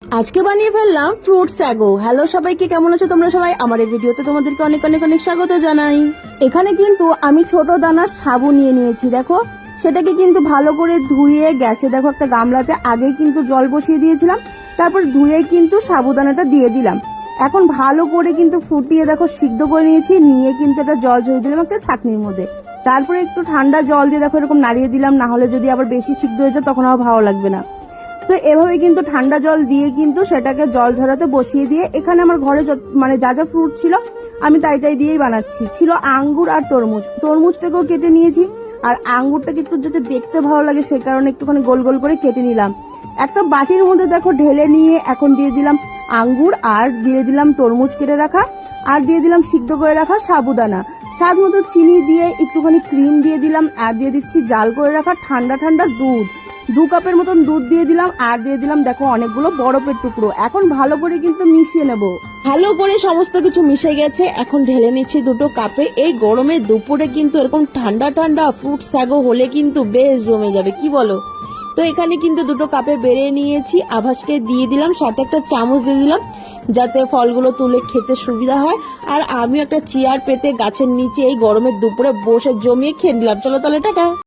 আজকে বানিয়ে ফেললাম ফ্রুট স্যাগো। হ্যালো সবাইকে, কেমন আছো তোমরা সবাই? আমার এই ভিডিওতে তোমাদেরকে অনেক অনেক অনেক স্বাগত জানাই। এখানে কিন্তু আমি ছোট দানার সাবু নিয়ে নিয়েছি। দেখো, সেটাকে কিন্তু ভালো করে ধুয়ে গ্যাসে দেখো একটা গামলাতে আগেই কিন্তু জল বসিয়ে দিয়েছিলাম, তারপর ধুয়ে কিন্তু সাবুদানাটা দিয়ে দিলাম। এখন ভালো করে কিন্তু ফুটিয়ে দেখো সিদ্ধ করে নিয়েছি, নিয়ে কিন্তু এটা জল ঝরিয়ে দিলাম একটা ছাঁকনির মধ্যে। তারপরে একটু ঠান্ডা জল দিয়ে দেখো এরকম নাড়িয়ে দিলাম, না হলে যদি আবার বেশি সিদ্ধ হয়ে যায় তখন আবার ভালো লাগবে না। তো এভাবে কিন্তু ঠান্ডা জল দিয়ে কিন্তু সেটাকে জল ঝরাতে বসিয়ে দিয়ে এখানে আমার ঘরে মানে যা যা ফ্রুট ছিল আমি তাই তাই দিয়েই বানাচ্ছি। ছিল আঙ্গুর আর তরমুজ, তরমুজটাকেও কেটে নিয়েছি, আর আঙ্গুরটাকে একটু যাতে দেখতে ভালো লাগে সে কারণে একটুখানি গোল গোল করে কেটে নিলাম। একটা বাটির মধ্যে দেখো ঢেলে নিয়ে এখন দিয়ে দিলাম আঙ্গুর, আর দিয়ে দিলাম তরমুজ কেটে রাখা, আর দিয়ে দিলাম সিদ্ধ করে রাখা সাবুদানা, স্বাদ মতো চিনি দিয়ে একটুখানি ক্রিম দিয়ে দিলাম, আর দিয়ে দিচ্ছি জাল করে রাখা ঠান্ডা ঠান্ডা দুধ। 2 কাপের মতন দুধ দিয়ে দিলাম, আর দিয়ে দিলাম দেখো অনেকগুলো বরফের টুকরো। এখন ভালো করে কিন্তু মিশিয়ে নেব। ভালো করে সমস্ত কিছু মিশে গেছে, এখন ঢেলে নিচ্ছি 2 কাপে। এই গরমে দুপুরে কিন্তু এরকম ঠান্ডা ঠান্ডা ফ্রুট স্যাগো হলে কিন্তু বেশ জমে যাবে, কি বলো? তো এখানে কিন্তু 2 কাপে বেড়ে নিয়েছি, আভাসকে দিয়ে দিলাম, সাথে একটা চামচ দিয়ে দিলাম যাতে ফলগুলো তুলে খেতে সুবিধা হয়। আর আমি একটা চেয়ার পেতে গাছের নিচে এই গরমের দুপুরে বসে জমিয়ে খেয়ে নিলাম। চলো তাহলে টাটা।